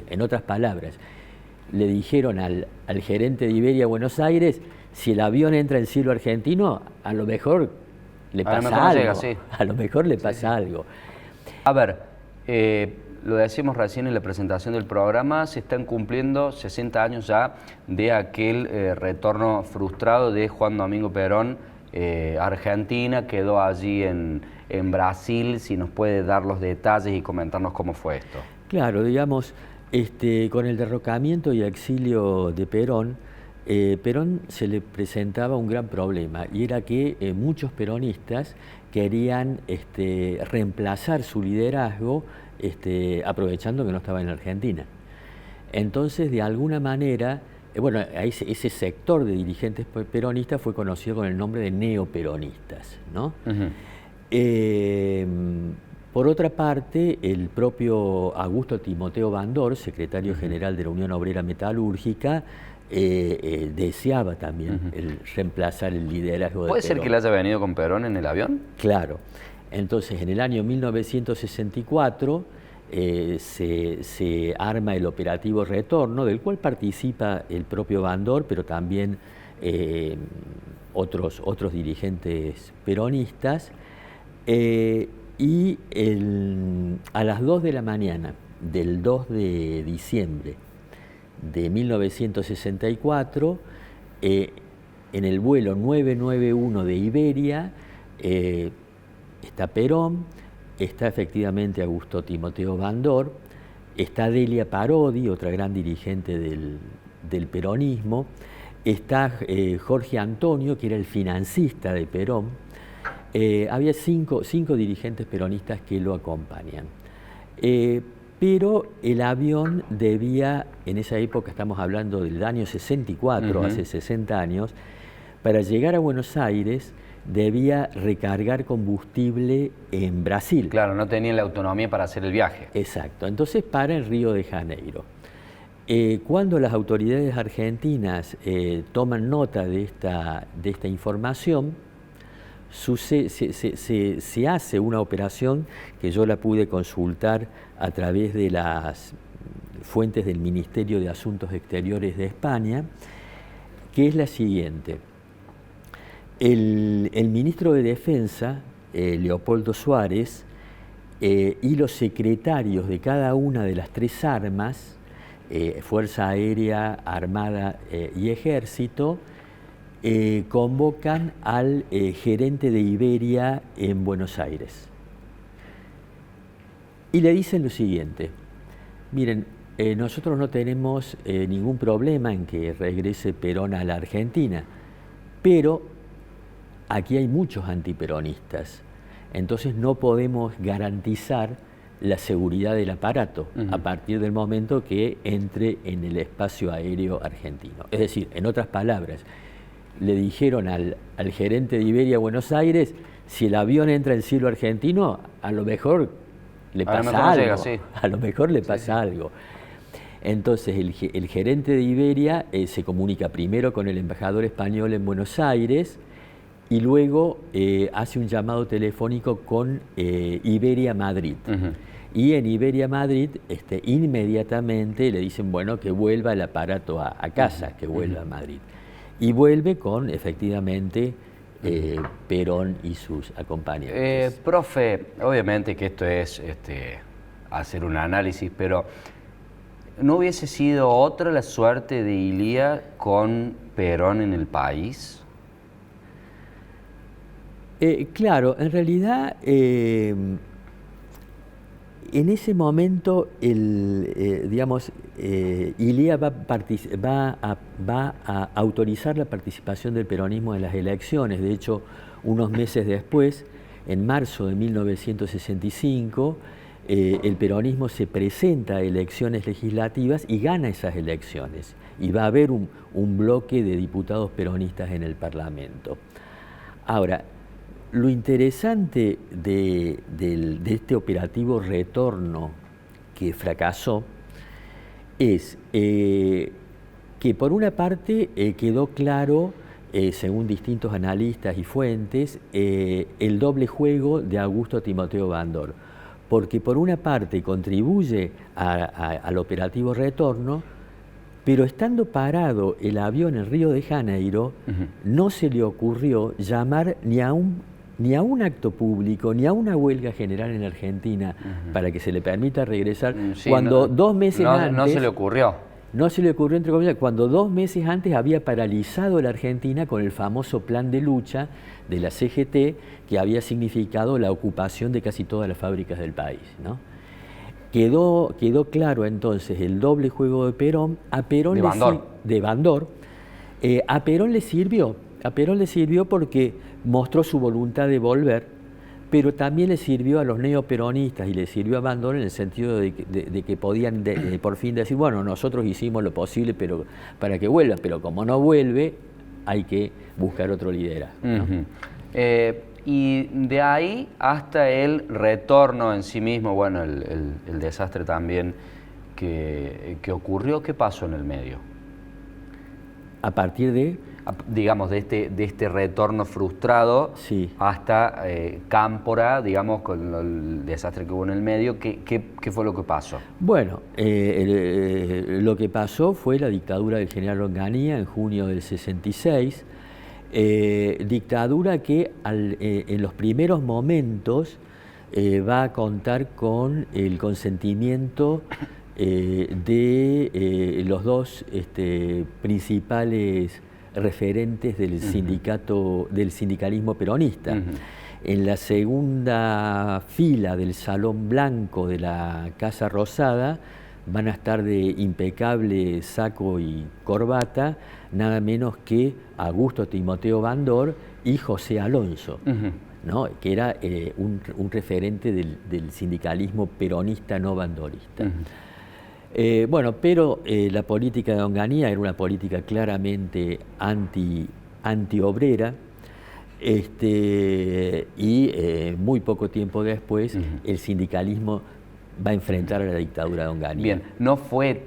En otras palabras, le dijeron al gerente de Iberia Buenos Aires, si el avión entra en cielo argentino, a lo mejor le pasa algo. Llega, sí. A lo mejor le pasa algo. A ver, lo decíamos recién en la presentación del programa, se están cumpliendo 60 años ya de aquel retorno frustrado de Juan Domingo Perón a Argentina, quedó allí en Brasil. Si nos puede dar los detalles y comentarnos cómo fue esto. Claro, digamos, con el derrocamiento y exilio de Perón, Perón se le presentaba un gran problema, y era que muchos peronistas querían reemplazar su liderazgo aprovechando que no estaba en Argentina. Entonces, de alguna manera, bueno, ese sector de dirigentes peronistas fue conocido con el nombre de neoperonistas, ¿no? Por otra parte, el propio Augusto Timoteo Bandor, secretario general de la Unión Obrera Metalúrgica, deseaba también reemplazar el liderazgo de Perón. ¿Puede ser que él haya venido con Perón en el avión? Claro. Entonces, en el año 1964 se arma el operativo Retorno, del cual participa el propio Bandor, pero también otros dirigentes peronistas. Y a las 2 de la mañana del 2 de diciembre de 1964, en el vuelo 991 de Iberia, está Perón, está efectivamente Augusto Timoteo Bandor, está Delia Parodi, otra gran dirigente del peronismo, está Jorge Antonio, que era el financista de Perón. Había cinco dirigentes peronistas que lo acompañan. Pero el avión debía, en esa época estamos hablando del año 64, hace 60 años, para llegar a Buenos Aires debía recargar combustible en Brasil. Claro, no tenía la autonomía para hacer el viaje. Exacto, entonces para en Río de Janeiro. Cuando las autoridades argentinas toman nota de esta información, se hace una operación que yo la pude consultar a través de las fuentes del Ministerio de Asuntos Exteriores de España, que es la siguiente. El ministro de Defensa, Leopoldo Suárez, y los secretarios de cada una de las tres armas, Fuerza Aérea, Armada y Ejército, convocan al gerente de Iberia en Buenos Aires y le dicen lo siguiente: miren, nosotros no tenemos ningún problema en que regrese Perón a la Argentina, pero aquí hay muchos antiperonistas, entonces no podemos garantizar la seguridad del aparato a partir del momento que entre en el espacio aéreo argentino. Es decir, en otras palabras, le dijeron al gerente de Iberia Buenos Aires, si el avión entra en cielo argentino, a lo mejor le pasa algo. A lo mejor le pasa algo. Entonces el gerente de Iberia se comunica primero con el embajador español en Buenos Aires y luego hace un llamado telefónico con Iberia Madrid. Y en Iberia Madrid inmediatamente le dicen, bueno, que vuelva el aparato a casa, que vuelva a Madrid. Y vuelve con, efectivamente, Perón y sus acompañantes. Profe, obviamente que esto es hacer un análisis, pero ¿no hubiese sido otra la suerte de Ilía con Perón en el país? Claro, en realidad, en ese momento, Ilía va a autorizar la participación del peronismo en las elecciones. De hecho, unos meses después, en marzo de 1965, el peronismo se presenta a elecciones legislativas y gana esas elecciones. Y va a haber un bloque de diputados peronistas en el Parlamento. Ahora, lo interesante de este operativo Retorno que fracasó es que por una parte quedó claro, según distintos analistas y fuentes, el doble juego de Augusto Timoteo Bandor. porque por una parte contribuye al operativo retorno, pero estando parado el avión en Río de Janeiro, no se le ocurrió llamar ni a un acto público, ni a una huelga general en Argentina para que se le permita regresar, Sí, cuando 2 meses antes... No se le ocurrió. No se le ocurrió, entre comillas, cuando 2 meses antes había paralizado la Argentina con el famoso plan de lucha de la CGT, que había significado la ocupación de casi todas las fábricas del país, ¿no? Quedó claro entonces el doble juego de Perón. A Perón de Bandor. A Perón le sirvió. A Perón le sirvió porque mostró su voluntad de volver, pero también le sirvió a los neoperonistas y le sirvió a Bandor en el sentido de que podían por fin decir, bueno, nosotros hicimos lo posible para que vuelva, pero como no vuelve, hay que buscar otro liderazgo, ¿no? Y de ahí hasta el retorno en sí mismo, bueno, el desastre también que ocurrió, ¿qué pasó en el medio? A partir de... digamos, de este retorno frustrado, sí, hasta Cámpora, digamos, con el desastre que hubo en el medio, ¿qué fue lo que pasó? Bueno, lo que pasó fue la dictadura del general Onganía en junio del 66, dictadura que en los primeros momentos va a contar con el consentimiento de los dos principales referentes del sindicalismo peronista. En la segunda fila del Salón Blanco de la Casa Rosada van a estar de impecable saco y corbata nada menos que Augusto Timoteo Bandor y José Alonso, ¿no? Que era un referente del sindicalismo peronista no bandorista. Bueno, pero la política de Onganía era una política claramente antiobrera, y muy poco tiempo después el sindicalismo va a enfrentar a la dictadura de Onganía. Bien, no fue,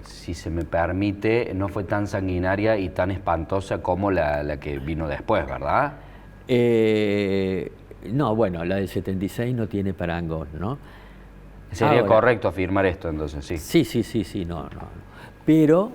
si se me permite, no fue tan sanguinaria y tan espantosa como la que vino después, ¿verdad? No, bueno, la del 76 no tiene parangón, ¿no? Sería correcto afirmar esto, entonces, sí. Sí, no. Pero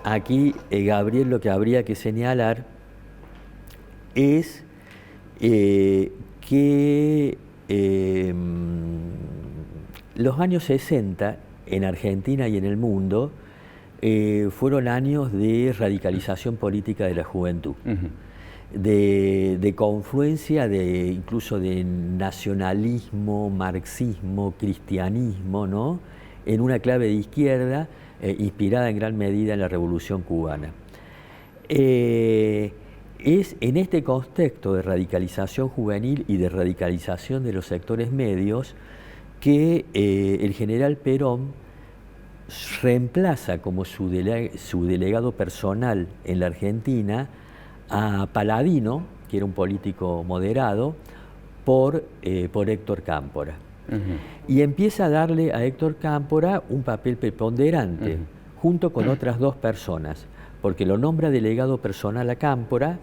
aquí, Gabriel, lo que habría que señalar es que los años 60 en Argentina y en el mundo fueron años de radicalización política de la juventud. De confluencia incluso de nacionalismo, marxismo, cristianismo, ¿no? En una clave de izquierda, inspirada en gran medida en la Revolución Cubana. Es en este contexto de radicalización juvenil y de radicalización de los sectores medios que el general Perón reemplaza como su delegado personal en la Argentina a Paladino, que era un político moderado, por Héctor Cámpora. Y empieza a darle a Héctor Cámpora un papel preponderante, junto con otras 2 personas, porque lo nombra delegado personal a Cámpora,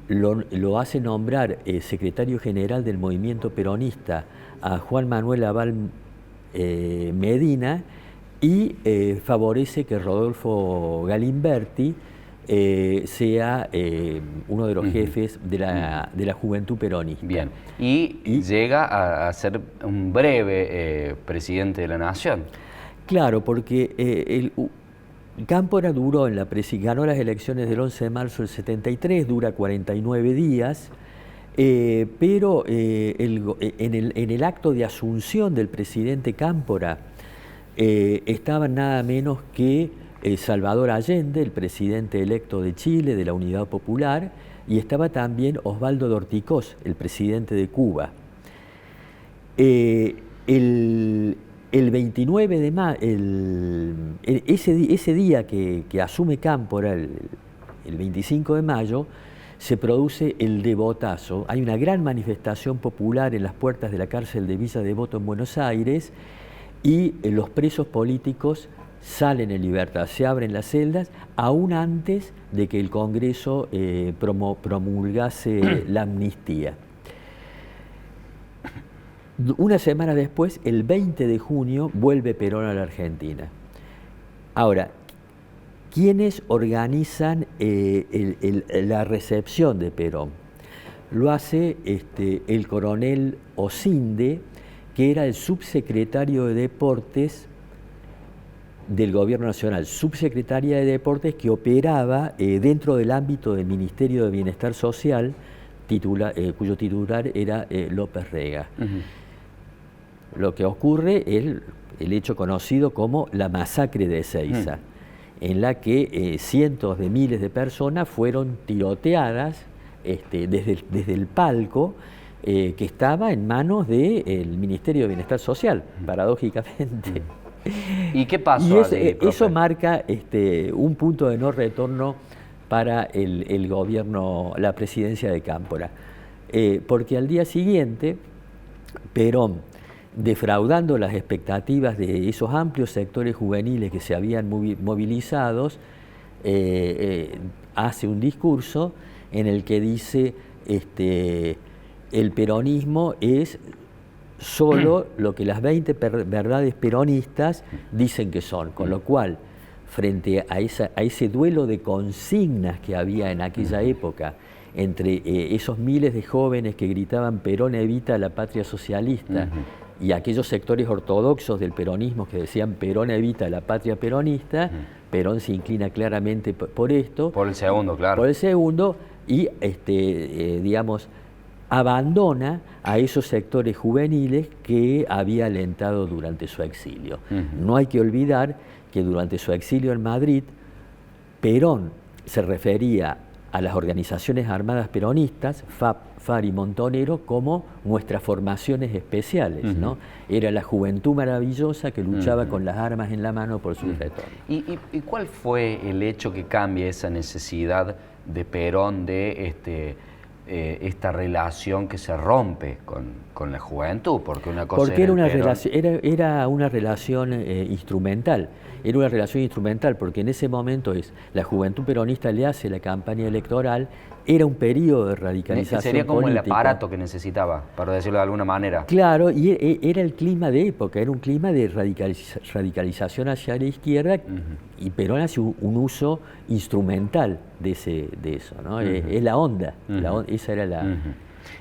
lo hace nombrar secretario general del movimiento peronista a Juan Manuel Aval Medina, y favorece que Rodolfo Galimberti sea uno de los jefes de la juventud peronista. Bien, y llega a ser un breve presidente de la Nación. Claro, porque Cámpora duró ganó las elecciones del 11 de marzo del 73, dura 49 días, pero en el acto de asunción del presidente Cámpora estaban nada menos que Salvador Allende, el presidente electo de Chile, de la Unidad Popular, y estaba también Osvaldo Dorticós, el presidente de Cuba. El 29 de mayo, ese día que asume Cámpora, el 25 de mayo, se produce el devotazo. Hay una gran manifestación popular en las puertas de la cárcel de Villa Devoto en Buenos Aires, y los presos políticos salen en libertad, se abren las celdas, aún antes de que el Congreso promulgase la amnistía. Una semana después, el 20 de junio, vuelve Perón a la Argentina. Ahora, ¿quiénes organizan la recepción de Perón? Lo hace el coronel Osinde, que era el subsecretario de Deportes del Gobierno Nacional, subsecretaria de Deportes que operaba dentro del ámbito del Ministerio de Bienestar Social, cuyo titular era López Rega. Lo que ocurre es el hecho conocido como la masacre de Ezeiza, en la que cientos de miles de personas fueron tiroteadas desde el palco que estaba en manos del Ministerio de Bienestar Social, paradójicamente. ¿Y qué pasó? Eso marca un punto de no retorno para el gobierno, la presidencia de Cámpora, porque al día siguiente Perón, defraudando las expectativas de esos amplios sectores juveniles que se habían movilizados, hace un discurso en el que dice el peronismo es solo lo que las 20 verdades peronistas dicen que son, con lo cual, frente a ese duelo de consignas que había en aquella época, entre esos miles de jóvenes que gritaban Perón evita la patria socialista, y aquellos sectores ortodoxos del peronismo que decían Perón evita la patria peronista, Perón se inclina claramente por esto. Por el segundo, claro. Por el segundo, y digamos, abandona a esos sectores juveniles que había alentado durante su exilio. No hay que olvidar que durante su exilio en Madrid, Perón se refería a las organizaciones armadas peronistas, FAR y Montonero, como nuestras formaciones especiales, ¿no? Era la juventud maravillosa que luchaba con las armas en la mano por su retorno. ¿Y cuál fue el hecho que cambia esa necesidad de Perón de esta relación que se rompe con la juventud? Porque una cosa era una relación instrumental. Era una relación instrumental porque en ese momento la juventud peronista le hace la campaña electoral, era un periodo de radicalización sería como política. El aparato que necesitaba, para decirlo de alguna manera. Claro, y era el clima de época, era un clima de radicalización hacia la izquierda, y Perón hace un uso instrumental de eso, ¿no? Es la onda, esa era la...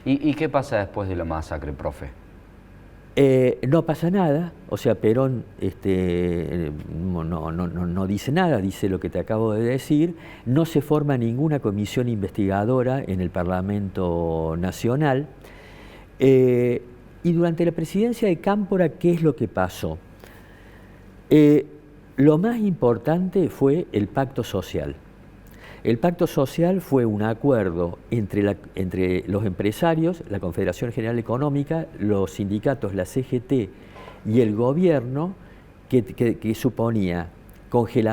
¿Y qué pasa después de la masacre, profe? No pasa nada, o sea, Perón no dice nada, dice lo que te acabo de decir, no se forma ninguna comisión investigadora en el Parlamento Nacional, y durante la presidencia de Cámpora, ¿qué es lo que pasó? Lo más importante fue el pacto social. El pacto social fue un acuerdo entre los empresarios, la Confederación General Económica, los sindicatos, la CGT y el gobierno, que suponía congelar